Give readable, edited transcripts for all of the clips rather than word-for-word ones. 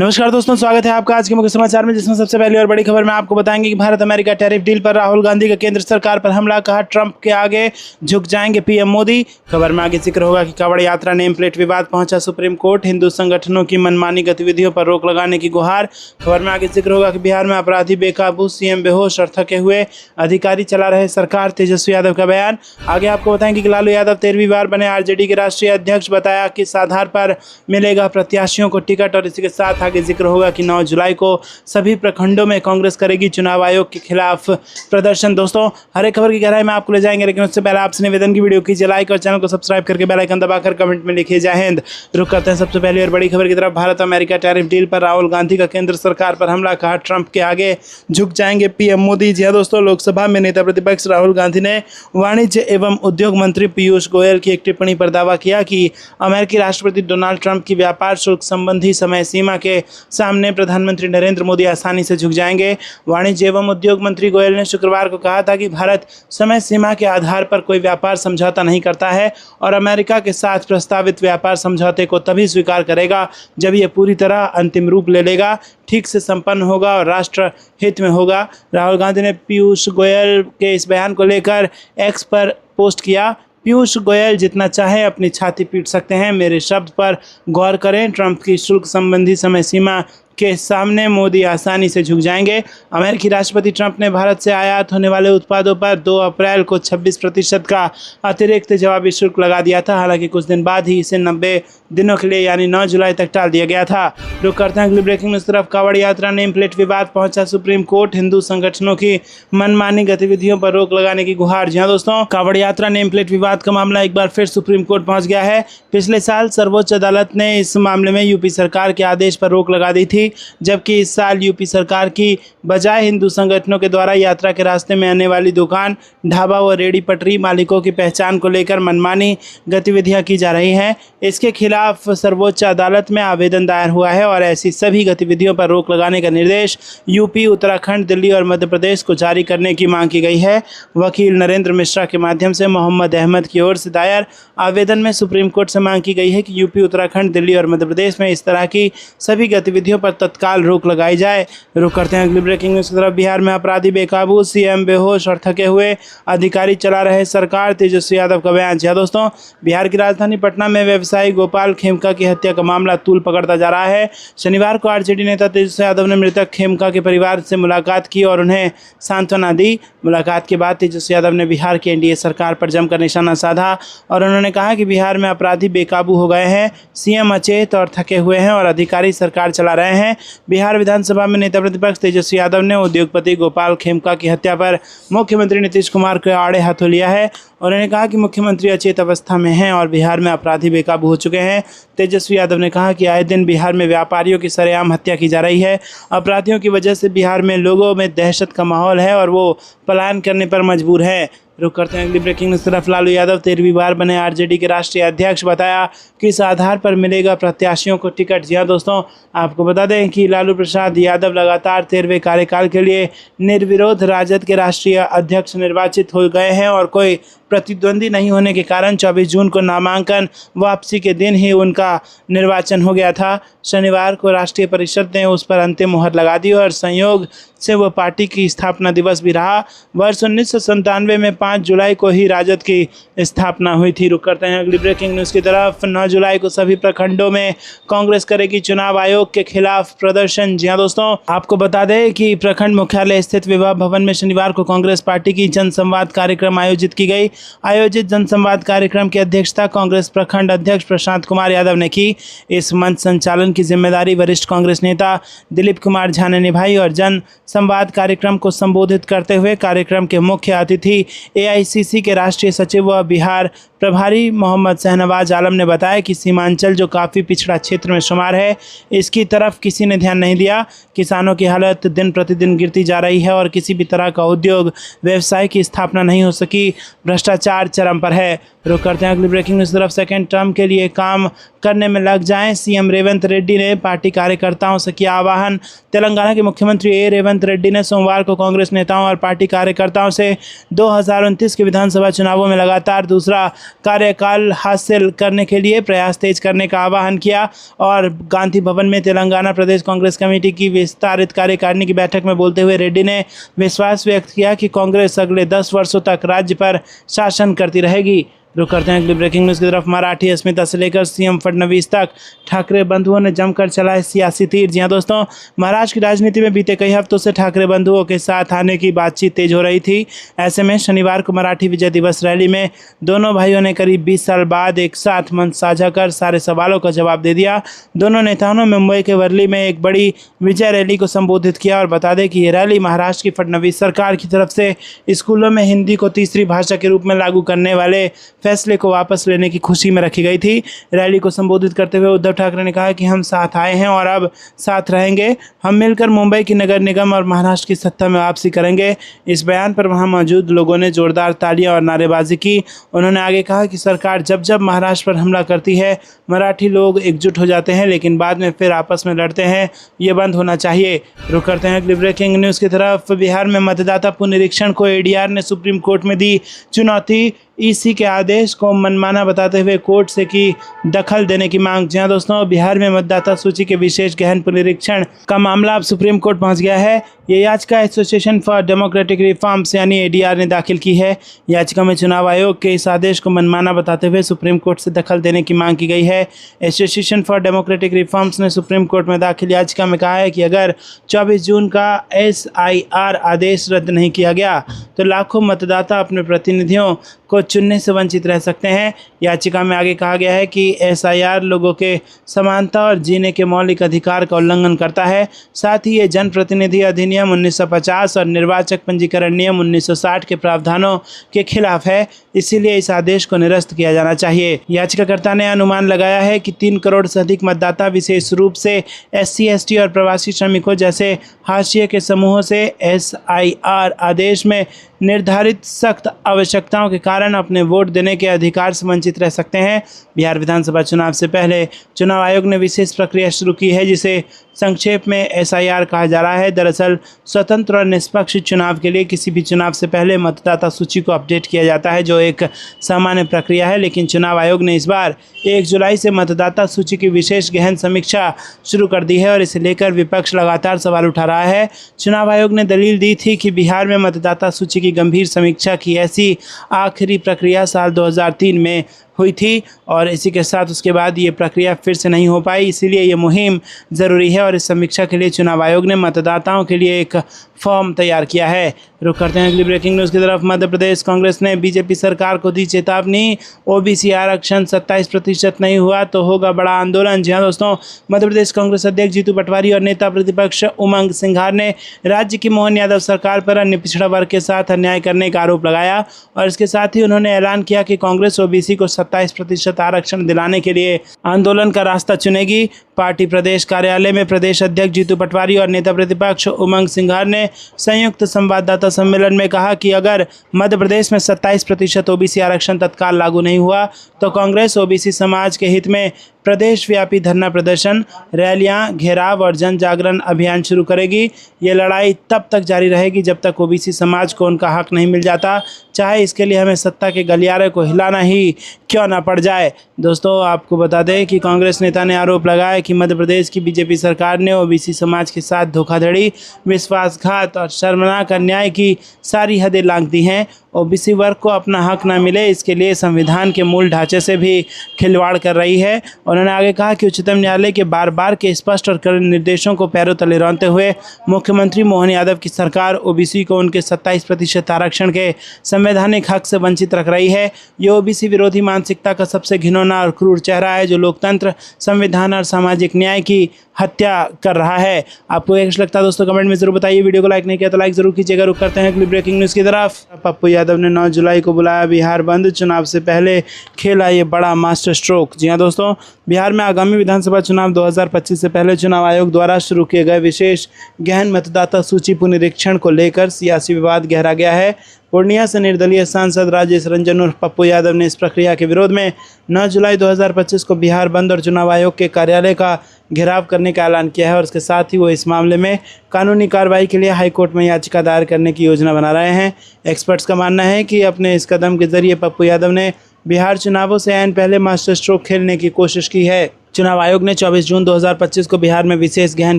नमस्कार दोस्तों, स्वागत है आपका आज के मुख्य समाचार में, जिसमें सबसे पहली और बड़ी खबर में आपको बताएंगे कि भारत अमेरिका टैरिफ डील पर राहुल गांधी का केंद्र सरकार पर हमला, कहा ट्रंप के आगे झुक जाएंगे पीएम मोदी। खबर में आगे जिक्र होगा कि कांवड़ यात्रा नेम प्लेट विवाद पहुंचा सुप्रीम कोर्ट, हिंदू संगठनों की मनमानी गतिविधियों पर रोक लगाने की गुहार। खबर में आगे जिक्र होगा कि बिहार में अपराधी बेकाबू, सीएम बेहोश और थके हुए अधिकारी चला रहे सरकार, तेजस्वी यादव का बयान। आगे आपको बताएंगे कि लालू यादव 13वीं बार बने आरजेडी के राष्ट्रीय अध्यक्ष, बताया किस आधार पर मिलेगा प्रत्याशियों को टिकट। और इसी के साथ आगे जिक्र होगा कि 9 जुलाई को सभी प्रखंडों में कांग्रेस करेगी चुनाव आयोग के खिलाफ प्रदर्शन। दोस्तों, हर एक खबर की गहराई में आपको ले जाएंगे, लेकिन उससे पहले आपसे निवेदन की वीडियो कीजिए लाइक और चैनल को सब्सक्राइब करके बेल आइकन दबाकर कमेंट में लिखिए जय हिंद। रुक करते हैं सबसे पहली और बड़ी खबर की तरफ। भारत अमेरिका टैरिफ डील पर राहुल गांधी का केंद्र सरकार पर हमला, कहा ट्रंप के आगे झुक जाएंगे पीएम मोदी। जी हां दोस्तों, लोकसभा में नेता प्रतिपक्ष राहुल गांधी ने वाणिज्य एवं उद्योग मंत्री पीयूष गोयल की एक टिप्पणी पर दावा किया कि अमेरिकी राष्ट्रपति डोनाल्ड ट्रंप की व्यापार शुल्क संबंधी समय सीमा के सामने प्रधानमंत्री नरेंद्र मोदी आसानी से झुक जाएंगे। वाणिज्य एवं उद्योग मंत्री गोयल ने शुक्रवार को कहा था कि भारत समय सीमा के आधार पर कोई व्यापार समझौता नहीं करता है और अमेरिका के साथ प्रस्तावित व्यापार समझौते को तभी स्वीकार करेगा जब यह पूरी तरह अंतिम रूप ले लेगा, ठीक से संपन्न होगा और राष्ट्र हित में होगा। राहुल गांधी ने पीयूष गोयल के इस बयान को लेकर एक्स पर पोस्ट किया। पीयूष गोयल जितना चाहे अपनी छाती पीट सकते हैं, मेरे शब्द पर गौर करें। ट्रंप की शुल्क संबंधी समय सीमा के सामने मोदी आसानी से झुक जाएंगे। अमेरिकी राष्ट्रपति ट्रंप ने भारत से आयात होने वाले उत्पादों पर 2 अप्रैल को 26% का अतिरिक्त जवाबी शुल्क लगा दिया था। हालांकि कुछ दिन बाद ही इसे 90 दिनों के लिए यानी 9 जुलाई तक टाल दिया गया था। रुक करते हैं अगली ब्रेकिंग न्यूज़ तरफ। कांवड़ यात्रा नेम प्लेट विवाद पहुंचा सुप्रीम कोर्ट, हिंदू संगठनों की मनमानी गतिविधियों पर रोक लगाने की गुहार। जी हां दोस्तों, कांवड़ यात्रा नेम प्लेट विवाद का मामला एक बार फिर सुप्रीम कोर्ट पहुंच गया है। पिछले साल सर्वोच्च अदालत ने इस मामले में यूपी सरकार के आदेश पर रोक लगा दी थी, जबकि इस साल यूपी सरकार की बजाय हिंदू संगठनों के द्वारा यात्रा के रास्ते में आने वाली दुकान, ढाबा व रेडी पटरी मालिकों की पहचान को लेकर मनमानी गतिविधियां की जा रही हैं। इसके खिलाफ सर्वोच्च अदालत में आवेदन दायर हुआ है और ऐसी सभी गतिविधियों पर रोक लगाने का निर्देश यूपी, उत्तराखंड, दिल्ली और मध्य प्रदेश को जारी करने की मांग की गई है। वकील नरेंद्र मिश्रा के माध्यम से मोहम्मद अहमद की ओर से दायर आवेदन में सुप्रीम कोर्ट से मांग की गई है कि यूपी, उत्तराखंड, दिल्ली और मध्य प्रदेश में इस तरह की सभी गतिविधियों पर तत्काल रोक लगाई जाए। रुक करते हैं अगली ब्रेकिंग न्यूज़ की तरफ। बिहार में अपराधी बेकाबू, सीएम बेहोश और थके हुए अधिकारी चला रहे सरकार, तेजस्वी यादव का बयान। जी हां दोस्तों, बिहार की राजधानी पटना में व्यवसायी गोपाल खेमका की हत्या का मामला तूल पकड़ता जा रहा है। शनिवार को आरजेडी नेता तेजस्वी यादव ने मृतक खेमका के परिवार से मुलाकात की और उन्हें सांत्वना दी। मुलाकात के बाद तेजस्वी यादव ने बिहार की एनडीए सरकार पर जमकर निशाना साधा और उन्होंने कहा कि बिहार में अपराधी बेकाबू हो गए हैं, सीएम अचेत और थके हुए हैं और अधिकारी सरकार चला रहे हैं। बिहार विधानसभा में नेता प्रतिपक्ष तेजस्वी यादव ने उद्योगपति गोपाल खेमका की हत्या पर मुख्यमंत्री नीतीश कुमार को आड़े हाथों लिया है। उन्होंने कहा कि मुख्यमंत्री अचेत अवस्था में हैं और बिहार में अपराधी बेकाबू हो चुके हैं। तेजस्वी यादव ने कहा कि आए दिन बिहार में व्यापारियों की सरेआम हत्या की जा रही है। अपराधियों की वजह से बिहार में लोगों में दहशत का माहौल है और वो पलायन करने पर मजबूर हैं। रुक करते हैं अगली ब्रेकिंग न्यूज़ तरफ। लालू यादव 13वीं बार बने आरजेडी के राष्ट्रीय अध्यक्ष, बताया किस आधार पर मिलेगा प्रत्याशियों को टिकट। जी हां दोस्तों, आपको बता दें कि लालू प्रसाद यादव लगातार 13वें कार्यकाल के लिए निर्विरोध राजद के राष्ट्रीय अध्यक्ष निर्वाचित हो गए हैं और कोई प्रतिद्वंदी नहीं होने के कारण 24 जून को नामांकन वापसी के दिन ही उनका निर्वाचन हो गया था। शनिवार को राष्ट्रीय परिषद ने उस पर अंतिम मुहर लगा दी और संयोग से वह पार्टी की स्थापना दिवस भी रहा। वर्ष 1997 में 5 जुलाई को ही राजद की स्थापना हुई थी। रुक करते हैं अगली ब्रेकिंग न्यूज़ की तरफ। 9 जुलाई को सभी प्रखंडों में कांग्रेस करेगी चुनाव आयोग के खिलाफ प्रदर्शन। जी हां दोस्तों, आपको बता दें कि प्रखंड मुख्यालय स्थित विवाह भवन में शनिवार को कांग्रेस पार्टी की जनसंवाद कार्यक्रम आयोजित की गई। आयोजित जनसंवाद कार्यक्रम की अध्यक्षता कांग्रेस प्रखंड अध्यक्ष प्रशांत कुमार यादव ने की। इस मंच संचालन की जिम्मेदारी वरिष्ठ कांग्रेस नेता दिलीप कुमार झा ने निभाई और जन संवाद कार्यक्रम को संबोधित करते हुए कार्यक्रम के मुख्य अतिथि एआईसीसी के राष्ट्रीय सचिव व बिहार प्रभारी मोहम्मद शहनवाज आलम ने बताया कि सीमांचल जो काफ़ी पिछड़ा क्षेत्र में शुमार है, इसकी तरफ किसी ने ध्यान नहीं दिया। किसानों की हालत दिन प्रतिदिन गिरती जा रही है और किसी भी तरह का उद्योग व्यवसाय की स्थापना नहीं हो सकी। भ्रष्टाचार चरम पर है। रुक करते हैं अगली ब्रेकिंग न्यूज़ तरफ। सेकेंड टर्म के लिए काम करने में लग जाएं, सीएम रेवंत रेड्डी ने पार्टी कार्यकर्ताओं से किया आह्वान। तेलंगाना के मुख्यमंत्री रेवंत रेड्डी ने सोमवार को कांग्रेस नेताओं और पार्टी कार्यकर्ताओं से 2029 के विधानसभा चुनावों में लगातार दूसरा कार्यकाल हासिल करने के लिए प्रयास तेज करने का आह्वान किया। और गांधी भवन में तेलंगाना प्रदेश कांग्रेस कमेटी की विस्तारित कार्यकारिणी की बैठक में बोलते हुए रेड्डी ने विश्वास व्यक्त किया कि कांग्रेस अगले 10 वर्षों तक राज्य पर शासन करती रहेगी। रुक करते हैं अगली ब्रेकिंग न्यूज़ की तरफ। मराठी अस्मिता से लेकर सीएम फडणवीस तक ठाकरे बंधुओं ने जमकर चलाए सियासी तीर। जी हां दोस्तों, महाराष्ट्र की राजनीति में बीते कई हफ्तों से ठाकरे बंधुओं के साथ आने की बातचीत तेज हो रही थी। ऐसे में शनिवार को मराठी विजय दिवस रैली में दोनों भाइयों ने करीब 20 साल बाद एक साथ मंच साझा कर सारे सवालों का जवाब दे दिया। दोनों नेताओं ने मुंबई के वर्ली में एक बड़ी विजय रैली को संबोधित किया। और बता दें कि ये रैली महाराष्ट्र की फडणवीस सरकार की तरफ से स्कूलों में हिंदी को तीसरी भाषा के रूप में लागू करने वाले फैसले को वापस लेने की खुशी में रखी गई थी। रैली को संबोधित करते हुए उद्धव ठाकरे ने कहा कि हम साथ आए हैं और अब साथ रहेंगे। हम मिलकर मुंबई की नगर निगम और महाराष्ट्र की सत्ता में वापसी करेंगे। इस बयान पर वहां मौजूद लोगों ने जोरदार तालियां और नारेबाजी की। उन्होंने आगे कहा कि सरकार जब जब महाराष्ट्र पर हमला करती है मराठी लोग एकजुट हो जाते हैं, लेकिन बाद में फिर आपस में लड़ते हैं। ये बंद होना चाहिए। रुक करते हैं अगली ब्रेकिंग न्यूज़ की तरफ। बिहार में मतदाता पुनरीक्षण को एडीआर ने सुप्रीम कोर्ट में दी चुनौती। ईसी के आदेश को मनमाना बताते हुए कोर्ट से की दखल देने की मांग। जी हां दोस्तों, बिहार में मतदाता सूची के विशेष गहन पुनरीक्षण का मामला अब सुप्रीम कोर्ट पहुंच गया है। ये याचिका एसोसिएशन फॉर डेमोक्रेटिक रिफॉर्म्स यानी एडीआर ने दाखिल की है। याचिका में चुनाव आयोग के इस आदेश को मनमाना बताते हुए सुप्रीम कोर्ट से दखल देने की मांग की गई है। एसोसिएशन फॉर डेमोक्रेटिक रिफॉर्म्स ने सुप्रीम कोर्ट में दाखिल याचिका में कहा है कि अगर 24 जून का एसआईआर आदेश रद्द नहीं किया गया तो लाखों मतदाता अपने प्रतिनिधियों को चुनने से वंचित रह सकते हैं। याचिका में आगे कहा गया है कि एसआईआर लोगों के समानता और जीने के मौलिक अधिकार का उल्लंघन करता है। साथ ही ये जनप्रतिनिधि अधिनियम 1950 और निर्वाचक पंजीकरण नियम 1960 के प्रावधानों के खिलाफ है। इसीलिए इस आदेश को निरस्त किया जाना चाहिए। याचिकाकर्ता ने अनुमान लगाया है कि 3 करोड़ से अधिक मतदाता विशेष रूप से एससी, एसटी और प्रवासी श्रमिकों जैसे हाशिए के समूहों से एसआईआर आदेश में निर्धारित सख्त आवश्यकताओं के कारण अपने वोट देने के अधिकार से वंचित रह सकते हैं। बिहार विधानसभा चुनाव से पहले चुनाव आयोग ने विशेष प्रक्रिया शुरू की है जिसे संक्षेप में एसआईआर कहा जा रहा है। दरअसल स्वतंत्र और निष्पक्ष चुनाव के लिए किसी भी चुनाव से पहले मतदाता सूची को अपडेट किया जाता है, जो एक सामान्य प्रक्रिया है। लेकिन चुनाव आयोग ने इस बार 1 जुलाई से मतदाता सूची की विशेष गहन समीक्षा शुरू कर दी है और इसे लेकर विपक्ष लगातार सवाल उठा रहा है। चुनाव आयोग ने दलील दी थी कि बिहार में मतदाता सूची की गंभीर समीक्षा की ऐसी आखिरी प्रक्रिया साल 2003 में हुई थी और इसी के साथ उसके बाद ये प्रक्रिया फिर से नहीं हो पाई। इसीलिए ये मुहिम ज़रूरी है और इस समीक्षा के लिए चुनाव आयोग ने मतदाताओं के लिए एक फॉर्म तैयार किया है। रुक करते हैं अगली ब्रेकिंग न्यूज़ की तरफ। मध्य प्रदेश कांग्रेस ने बीजेपी सरकार को दी चेतावनी। ओबीसी आरक्षण 27% नहीं हुआ तो होगा बड़ा आंदोलन। जी हाँ दोस्तों, मध्य प्रदेश कांग्रेस अध्यक्ष जीतू पटवारी और नेता प्रतिपक्ष उमंग सिंघार ने राज्य की मोहन यादव सरकार पर अन्य पिछड़ा वर्ग के साथ अन्याय करने का आरोप लगाया और इसके साथ ही उन्होंने ऐलान किया कि कांग्रेस ओबीसी को 27% आरक्षण दिलाने के लिए आंदोलन का रास्ता चुनेगी। पार्टी प्रदेश कार्यालय में प्रदेश अध्यक्ष जीतू पटवारी और नेता प्रतिपक्ष उमंग सिंघार ने संयुक्त संवाददाता सम्मेलन में कहा कि अगर मध्य प्रदेश में 27% ओबीसी आरक्षण तत्काल लागू नहीं हुआ तो कांग्रेस ओबीसी समाज के हित में प्रदेश व्यापी धरना प्रदर्शन, रैलियां, घेराव और जन जागरण अभियान शुरू करेगी। ये लड़ाई तब तक जारी रहेगी जब तक ओबीसी समाज को उनका हक नहीं मिल जाता, चाहे इसके लिए हमें सत्ता के गलियारे को हिलाना ही क्यों ना पड़ जाए। दोस्तों, आपको बता दें कि कांग्रेस नेता ने आरोप लगाया कि मध्य प्रदेश की बीजेपी सरकार ने ओबीसी समाज के साथ धोखाधड़ी, विश्वासघात और शर्मनाक अन्याय की सारी हदें लांघ दी हैं। ओबीसी वर्ग को अपना हक न मिले इसके लिए संविधान के मूल ढांचे से भी खिलवाड़ कर रही है। उन्होंने आगे कहा कि उच्चतम न्यायालय के बार बार के स्पष्ट और कड़े निर्देशों को पैरों तले रौंदते हुए मुख्यमंत्री मोहन यादव की सरकार ओबीसी को उनके 27% आरक्षण के संवैधानिक हक से वंचित रख रही है। ये ओबीसी विरोधी मानसिकता का सबसे घिनौना और क्रूर चेहरा है जो लोकतंत्र, संविधान और सामाजिक न्याय की हत्या कर रहा है। आपको एक लगता है दोस्तों, कमेंट में जरूर बताइए। वीडियो को लाइक नहीं किया तो लाइक जरूर कीजिएगा। रुक करते हैं अगली ब्रेकिंग न्यूज़ की तरफ। पप्पू यादव ने 9 जुलाई को बुलाया बिहार बंद, चुनाव से पहले खेला ये बड़ा मास्टर स्ट्रोक। जी हाँ दोस्तों, बिहार में आगामी विधानसभा चुनाव 2025 से पहले चुनाव आयोग द्वारा शुरू किए गए विशेष गहन मतदाता सूची पुनरीक्षण को लेकर सियासी विवाद गहरा गया है। पूर्णिया से निर्दलीय सांसद राजेश रंजन उर्फ पप्पू यादव ने इस प्रक्रिया के विरोध में 9 जुलाई 2025 को बिहार बंद और चुनाव आयोग के कार्यालय का घेराव करने का ऐलान किया है और इसके साथ ही वो इस मामले में कानूनी कार्रवाई के लिए हाईकोर्ट में याचिका दायर करने की योजना बना रहे हैं। एक्सपर्ट्स का मानना है कि अपने इस कदम के जरिए पप्पू यादव ने बिहार चुनावों से ऐन पहले मास्टर स्ट्रोक खेलने की कोशिश की है। चुनाव आयोग ने 24 जून 2025 को बिहार में विशेष गहन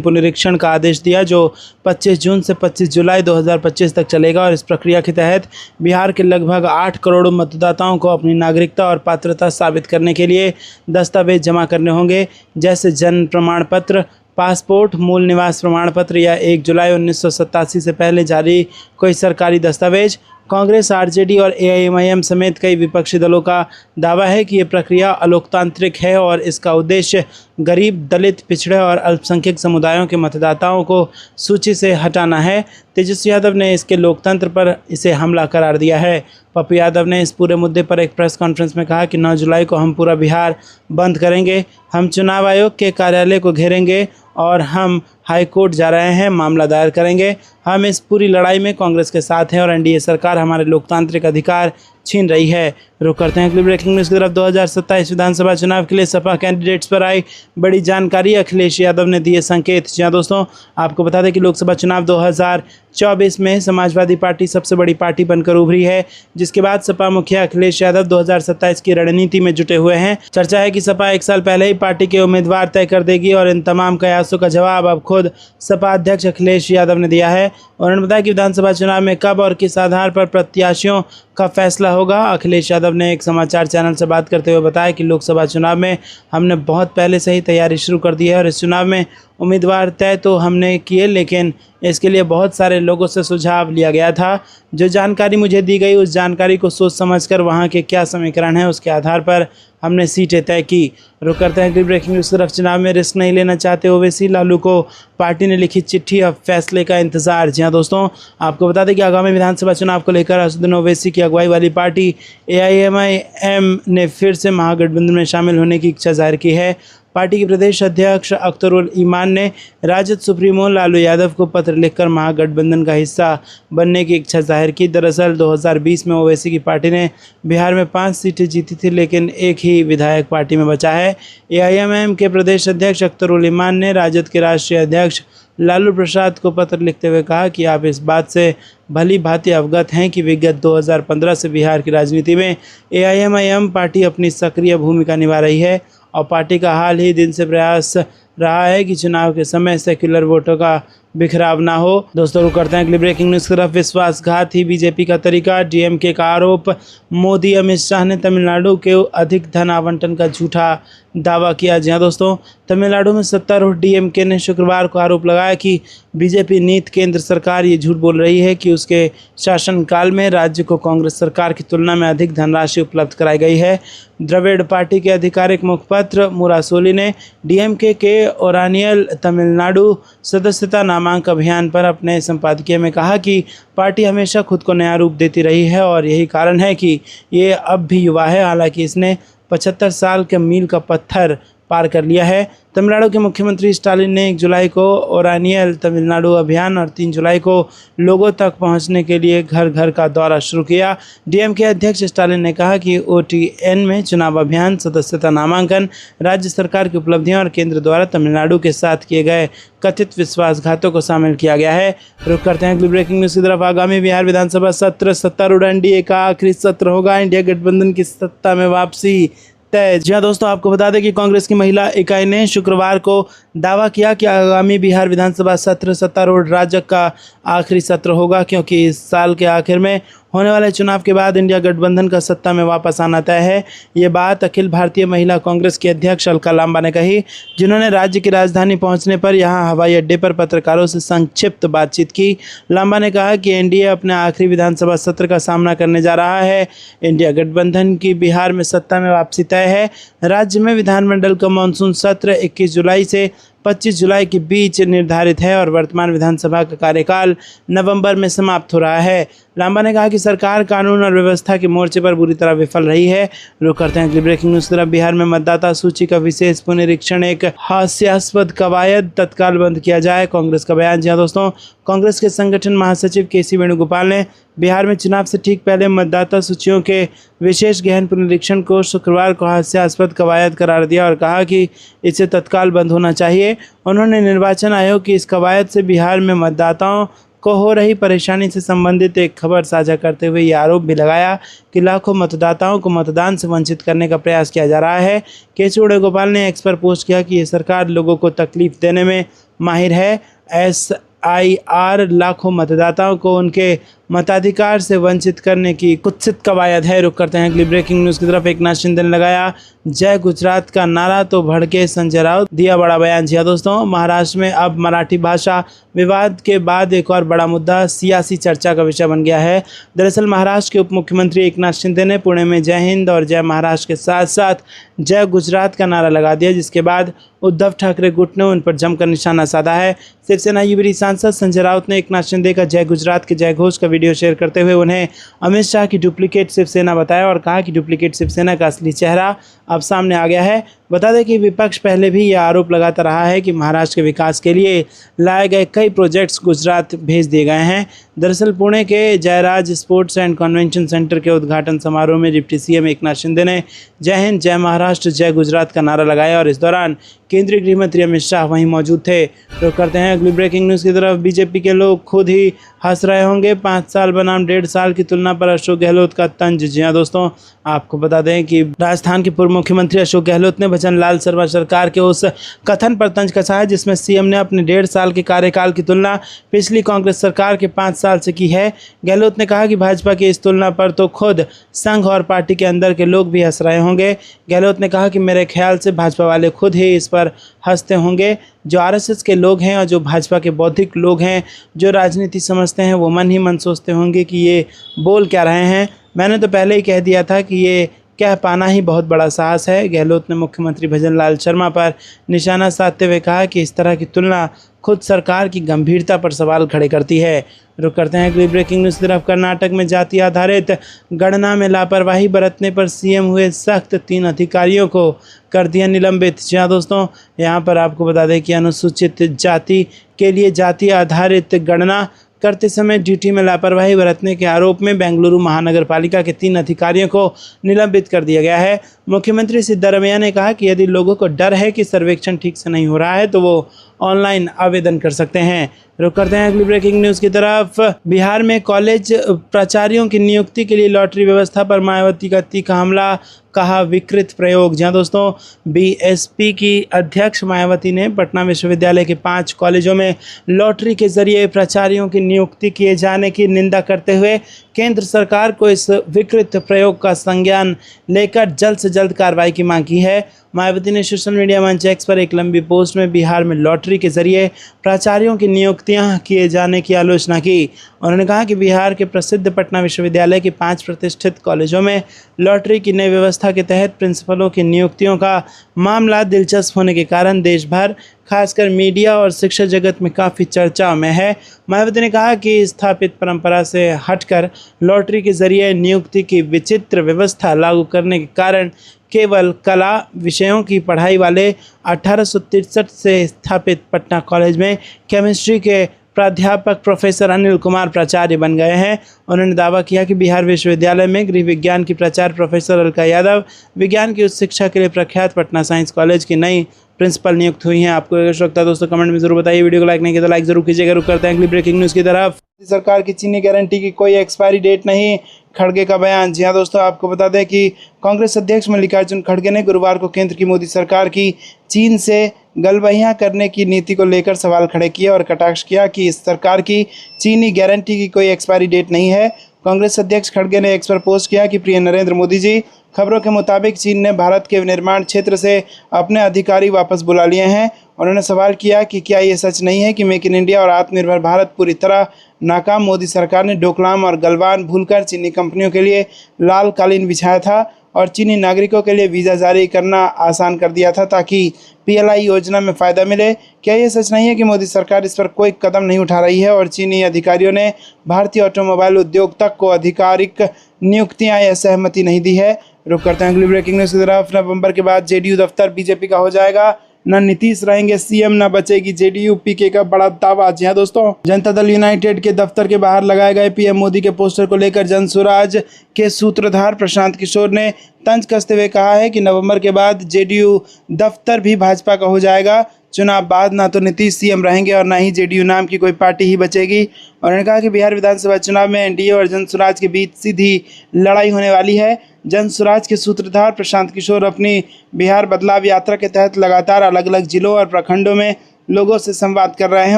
पुनरीक्षण का आदेश दिया, जो 25 जून से 25 जुलाई 2025 तक चलेगा और इस प्रक्रिया के तहत बिहार के लगभग 8 करोड़ मतदाताओं को अपनी नागरिकता और पात्रता साबित करने के लिए दस्तावेज जमा करने होंगे, जैसे जन्म प्रमाण पत्र, पासपोर्ट, मूल निवास प्रमाण पत्र या 1 जुलाई 1987 से पहले जारी कोई सरकारी दस्तावेज। कांग्रेस, आरजेडी और एआईएमआईएम समेत कई विपक्षी दलों का दावा है कि ये प्रक्रिया अलोकतांत्रिक है और इसका उद्देश्य गरीब, दलित, पिछड़े और अल्पसंख्यक समुदायों के मतदाताओं को सूची से हटाना है। तेजस्वी यादव ने इसके लोकतंत्र पर इसे हमला करार दिया है। पप्पू यादव ने इस पूरे मुद्दे पर एक प्रेस कॉन्फ्रेंस में कहा कि 9 जुलाई को हम पूरा बिहार बंद करेंगे, हम चुनाव आयोग के कार्यालय को घेरेंगे और हम हाई कोर्ट जा रहे हैं, मामला दायर करेंगे। हम इस पूरी लड़ाई में कांग्रेस के साथ हैं और एनडीए सरकार हमारे लोकतांत्रिक अधिकार छीन रही है। रुक करते हैं अगली ब्रेकिंग न्यूज़ की तरफ। 2027 विधानसभा चुनाव के लिए सपा कैंडिडेट्स पर आई बड़ी जानकारी, अखिलेश यादव ने दिए संकेत। जी हाँ दोस्तों, आपको बता दें कि लोकसभा चुनाव 2024 में समाजवादी पार्टी सबसे बड़ी पार्टी बनकर उभरी है, जिसके बाद सपा मुखिया अखिलेश यादव 2027 की रणनीति में जुटे हुए हैं। चर्चा है कि सपा 1 साल पहले ही पार्टी के उम्मीदवार तय कर देगी और इन तमाम कयासों का जवाब अब खुद सपा अध्यक्ष अखिलेश यादव ने दिया है। उन्होंने बताया कि विधानसभा चुनाव में कब और किस आधार पर प्रत्याशियों का फैसला होगा। अखिलेश यादव ने एक समाचार चैनल से बात करते हुए बताया कि लोकसभा चुनाव में हमने बहुत पहले से ही तैयारी शुरू कर दी है और इस चुनाव में उम्मीदवार तय तो हमने किए, लेकिन इसके लिए बहुत सारे लोगों से सुझाव लिया गया था। जो जानकारी मुझे दी गई, उस जानकारी को सोच समझकर वहाँ के क्या समीकरण हैं उसके आधार पर हमने सीटें तय की। रुक करते हैं ब्रेकिंग न्यूज़ की तरफ। चुनाव में रिस्क नहीं लेना चाहते ओवैसी, लालू को पार्टी ने लिखी चिट्ठी, अब फैसले का इंतजार। जी हाँ दोस्तों, आपको बता दें कि आगामी विधानसभा चुनाव को लेकर असदुद्दीन ओवैसी की अगुवाई वाली पार्टी एआईएमआईएम ने फिर से महागठबंधन में शामिल होने की इच्छा जाहिर की है। पार्टी के प्रदेश अध्यक्ष अख्तरुल ईमान ने राजद सुप्रीमो लालू यादव को पत्र लिखकर महागठबंधन का हिस्सा बनने की इच्छा जाहिर की। दरअसल 2020 में ओवैसी की पार्टी ने बिहार में 5 सीटें जीती थी, लेकिन एक ही विधायक पार्टी में बचा है। एआईएमआईएम के प्रदेश अध्यक्ष अख्तरुल ईमान ने राजद के राष्ट्रीय अध्यक्ष लालू प्रसाद को पत्र लिखते हुए कहा कि आप इस बात से भली भांति अवगत हैं कि विगत 2015 से बिहार की राजनीति में एआईएमआईएम पार्टी अपनी सक्रिय भूमिका निभा रही है और पार्टी का हाल ही दिन से प्रयास रहा है कि चुनाव के समय सेक्युलर वोटों का बिखराव ना हो। दोस्तों, रुक करते हैं अगली ब्रेकिंग न्यूज़ की तरफ। विश्वासघात ही बीजेपी का तरीका, डीएमके का आरोप। मोदी अमित शाह ने तमिलनाडु के अधिक धन आवंटन का झूठा दावा किया। जी हाँ दोस्तों, तमिलनाडु में सत्तारूढ़ डीएमके ने शुक्रवार को आरोप लगाया कि बीजेपी नीति केंद्र सरकार ये झूठ बोल रही है कि उसके शासनकाल में राज्य को कांग्रेस सरकार की तुलना में अधिक धनराशि उपलब्ध कराई गई है। द्रविड़ पार्टी के आधिकारिक मुखपत्र मुरासोली ने डीएमके के ओरानियल तमिलनाडु सदस्यता नामांकन अभियान पर अपने संपादकीय में कहा कि पार्टी हमेशा खुद को नया रूप देती रही है और यही कारण है कि ये अब भी युवा है। हालांकि इसने 75 साल के मील का पत्थर पार कर लिया है। तमिलनाडु के मुख्यमंत्री स्टालिन ने 1 जुलाई को ओरानियल तमिलनाडु अभियान और 3 जुलाई को लोगों तक पहुंचने के लिए घर घर का दौरा शुरू किया। डीएमके अध्यक्ष स्टालिन ने कहा कि ओटीएन में चुनाव अभियान, सदस्यता नामांकन, राज्य सरकार की उपलब्धियां और केंद्र द्वारा तमिलनाडु के साथ किए गए कथित विश्वासघातों को शामिल किया गया है। रुक करते हैं अगली ब्रेकिंग न्यूज़ की तरफ। आगामी बिहार विधानसभा सत्र सत्तारूढ़ एनडीए का आखिरी सत्र होगा, इंडिया गठबंधन की सत्ता में वापसी तय। जी हाँ दोस्तों, आपको बता दें कि कांग्रेस की महिला इकाई ने शुक्रवार को दावा किया कि आगामी बिहार विधानसभा सत्र सत्तारूढ़ राजग का आखिरी सत्र होगा, क्योंकि इस साल के आखिर में होने वाले चुनाव के बाद इंडिया गठबंधन का सत्ता में वापस आना तय है। ये बात अखिल भारतीय महिला कांग्रेस की अध्यक्ष अलका लांबा ने कही, जिन्होंने राज्य की राजधानी पहुंचने पर यहां हवाई अड्डे पर पत्रकारों से संक्षिप्त बातचीत की। लांबा ने कहा कि एनडीए अपने आखिरी विधानसभा सत्र का सामना करने जा रहा है। इंडिया गठबंधन की बिहार में सत्ता में वापसी तय है। राज्य में विधानमंडल का मानसून सत्र 21 जुलाई से 25 जुलाई के बीच निर्धारित है और वर्तमान विधानसभा का कार्यकाल नवंबर में समाप्त हो रहा है। लांबा ने कहा कि सरकार कानून और व्यवस्था के मोर्चे पर बुरी तरह विफल रही है। रुक करते हैं अगली ब्रेकिंग न्यूज़ की तरफ। बिहार में मतदाता सूची का विशेष पुनरीक्षण एक हास्यास्पद कवायद, तत्काल बंद किया जाए, कांग्रेस का बयान। जी हाँ दोस्तों, कांग्रेस के संगठन महासचिव केसी वेणुगोपाल ने बिहार में चुनाव से ठीक पहले मतदाता सूचियों के विशेष गहन पुनरीक्षण को शुक्रवार को हास्यास्पद कवायद करार दिया और कहा कि इसे तत्काल बंद होना चाहिए। उन्होंने निर्वाचन आयोग की इस कवायद से बिहार में मतदाताओं को हो रही परेशानी से संबंधित एक खबर साझा करते हुए ये आरोप भी लगाया कि लाखों मतदाताओं को मतदान से वंचित करने का प्रयास किया जा रहा है। केशव वेणुगोपाल ने एक्स पर पोस्ट किया कि ये सरकार लोगों को तकलीफ देने में माहिर है। SIR लाखों मतदाताओं को उनके मताधिकार से वंचित करने की कुत्सित कवायद है। रुक करते हैं अगली ब्रेकिंग न्यूज़ की तरफ। एकनाथ शिंदे ने लगाया जय गुजरात का नारा तो भड़के संजय राउत, दिया बड़ा बयान। जी हाँ दोस्तों, महाराष्ट्र में अब मराठी भाषा विवाद के बाद एक और बड़ा मुद्दा सियासी चर्चा का विषय बन गया है। दरअसल महाराष्ट्र के उप मुख्यमंत्री एकनाथ शिंदे ने पुणे में जय हिंद और जय महाराष्ट्र के साथ साथ जय गुजरात का नारा लगा दिया, जिसके बाद उद्धव ठाकरे गुट ने उन पर जमकर निशाना साधा है। शिवसेना युवा सांसद संजय राउत ने एकनाथ शिंदे का जय गुजरात के जय घोष का वीडियो शेयर करते हुए उन्हें अमित शाह की डुप्लीकेट शिवसेना बताया और कहा कि डुप्लीकेट शिवसेना का असली चेहरा अब सामने आ गया है। बता दें कि विपक्ष पहले भी यह आरोप लगाता रहा है कि महाराष्ट्र के विकास के लिए लाए गए कई प्रोजेक्ट्स गुजरात भेज दिए गए हैं। दरअसल पुणे के Jayraj sports and convention centre के उद्घाटन समारोह में डिप्टी CM एकनाथ शिंदे ने जय हिंद जय महाराष्ट्र जय गुजरात का नारा लगाया और इस दौरान केंद्रीय गृह मंत्री अमित शाह वहीं मौजूद थे। तो करते हैं अगली ब्रेकिंग न्यूज़ की तरफ। बीजेपी के लोग खुद ही हंस रहे होंगे, 5 साल बनाम 1.5 साल की तुलना पर अशोक गहलोत का तंज। जी हाँ दोस्तों, आपको बता दें कि राजस्थान के पूर्व मुख्यमंत्री अशोक गहलोत ने भजन लाल शर्मा सरकार के उस कथन पर तंज कसा है जिसमें CM ने अपने 1.5 साल के कार्यकाल की तुलना पिछली कांग्रेस सरकार के 5 साल से की है। गहलोत ने कहा कि भाजपा की इस तुलना पर तो खुद संघ और पार्टी के अंदर के लोग भी हंस रहे होंगे। गहलोत ने कहा कि मेरे ख्याल से भाजपा वाले खुद ही इस पर हंसते होंगे। जो RSS के लोग हैं और जो भाजपा के बौद्धिक लोग हैं, जो राजनीति समझते हैं, वो मन ही मन सोचते होंगे कि ये बोल क्या रहे हैं। मैंने तो पहले ही कह दिया था कि ये कह पाना ही बहुत बड़ा साहस है। गहलोत ने मुख्यमंत्री भजन लाल शर्मा पर निशाना साधते हुए कहा कि इस तरह की तुलना खुद सरकार की गंभीरता पर सवाल खड़े करती है। रुक करते हैं अगली ब्रेकिंग न्यूज़ की तरफ। कर्नाटक में जाति आधारित गणना में लापरवाही बरतने पर CM हुए सख्त, 3 अधिकारियों को कर दिया निलंबित। जी हाँ दोस्तों, यहाँ पर आपको बता दें कि अनुसूचित जाति के लिए जाति आधारित गणना करते समय ड्यूटी में लापरवाही बरतने के आरोप में बेंगलुरु महानगर पालिका के 3 अधिकारियों को निलंबित कर दिया गया है। मुख्यमंत्री सिद्धारमैया ने कहा कि यदि लोगों को डर है कि सर्वेक्षण ठीक से नहीं हो रहा है तो वो ऑनलाइन आवेदन कर सकते हैं। रुक करते हैं अगली ब्रेकिंग न्यूज़ की तरफ। बिहार में कॉलेज प्राचार्यों की नियुक्ति के लिए लॉटरी व्यवस्था पर मायावती का तीखा हमला, कहा विकृत प्रयोग। जहां दोस्तों, BSP की अध्यक्ष मायावती ने पटना विश्वविद्यालय के 5 कॉलेजों में लॉटरी के जरिए प्राचार्यों की नियुक्ति किए जाने की निंदा करते हुए केंद्र सरकार को इस विकृत प्रयोग का संज्ञान लेकर जल्द से जल्द कार्रवाई की मांग की है। मायावती ने सोशल मीडिया मंच X पर एक लंबी पोस्ट में बिहार में लॉटरी के जरिए प्राचार्यों की नियुक्तियां किए जाने की आलोचना की। उन्होंने कहा कि बिहार के प्रसिद्ध पटना विश्वविद्यालय के 5 प्रतिष्ठित कॉलेजों में लॉटरी की नई व्यवस्था के तहत प्रिंसिपलों की नियुक्तियों का मामला दिलचस्प होने के कारण देश भर, खासकर मीडिया और शिक्षा जगत में काफ़ी चर्चा में है। मायावती ने कहा कि स्थापित परंपरा से हटकर लॉटरी के जरिए नियुक्ति की विचित्र व्यवस्था लागू करने के कारण केवल कला विषयों की पढ़ाई वाले 1863 से स्थापित पटना कॉलेज में केमिस्ट्री के प्राध्यापक प्रोफेसर अनिल कुमार प्राचार्य बन गए हैं। उन्होंने दावा किया कि बिहार विश्वविद्यालय में गृह विज्ञान की प्राचार्य प्रोफेसर अलका यादव, विज्ञान की उच्च शिक्षा के लिए प्रख्यात पटना साइंस कॉलेज की नई प्रिंसिपल नियुक्त हुई हैं। आपको अगर लगता है दोस्तों कमेंट में जरूर बताइए। वीडियो को लाइक नहीं किया तो लाइक जरूर कीजिएगा। रुक करते हैं अगली ब्रेकिंग न्यूज़ की तरफ। सरकार की चीनी गारंटी की कोई एक्सपायरी डेट नहीं, खड़गे का बयान। जी हाँ दोस्तों, आपको बता दें कि कांग्रेस अध्यक्ष मल्लिकार्जुन खड़गे ने गुरुवार को केंद्र की मोदी सरकार की चीन से गलबहियां करने की नीति को लेकर सवाल खड़े किए और कटाक्ष किया कि इस सरकार की चीनी गारंटी की कोई एक्सपायरी डेट नहीं है। कांग्रेस अध्यक्ष खड़गे ने एक्स पर पोस्ट किया कि प्रिय नरेंद्र मोदी जी, खबरों के मुताबिक चीन ने भारत के निर्माण क्षेत्र से अपने अधिकारी वापस बुला लिए हैं। उन्होंने सवाल किया कि क्या ये सच नहीं है कि मेक इन इंडिया और आत्मनिर्भर भारत पूरी तरह नाकाम। मोदी सरकार ने डोकलाम और गलवान भूलकर चीनी कंपनियों के लिए लाल कालीन बिछाया था और चीनी नागरिकों के लिए वीज़ा जारी करना आसान कर दिया था ताकि PLI योजना में फ़ायदा मिले। क्या ये सच नहीं है कि मोदी सरकार इस पर कोई कदम नहीं उठा रही है और चीनी अधिकारियों ने भारतीय ऑटोमोबाइल उद्योग तक को आधिकारिक नियुक्तियां या सहमति नहीं दी है। रुक करते हैं अगली ब्रेकिंग न्यूज़ की तरफ। नवंबर के बाद JDU दफ्तर बीजेपी का हो जाएगा, न नीतीश रहेंगे CM, न बचेगी JDU, PK का बड़ा दावा। जी हाँ दोस्तों, जनता दल यूनाइटेड के दफ्तर के बाहर लगाए गए PM मोदी के पोस्टर को लेकर जनसुराज के सूत्रधार प्रशांत किशोर ने तंज कसते हुए कहा है कि नवंबर के बाद JDU दफ्तर भी भाजपा का हो जाएगा। चुनाव बाद ना तो नीतीश सीएम रहेंगे और ना ही जेडीयू नाम की कोई पार्टी ही बचेगी। और उन्होंने कहा कि बिहार विधानसभा चुनाव में एनडीए और जनसुराज के बीच सीधी लड़ाई होने वाली है। जनसुराज के सूत्रधार प्रशांत किशोर अपनी बिहार बदलाव यात्रा के तहत लगातार अलग अलग जिलों और प्रखंडों में लोगों से संवाद कर रहे हैं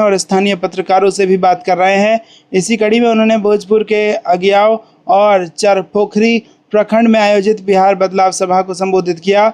और स्थानीय पत्रकारों से भी बात कर रहे हैं। इसी कड़ी में उन्होंने भोजपुर के अगियाव और चरपोखरी प्रखंड में आयोजित बिहार बदलाव सभा को संबोधित किया।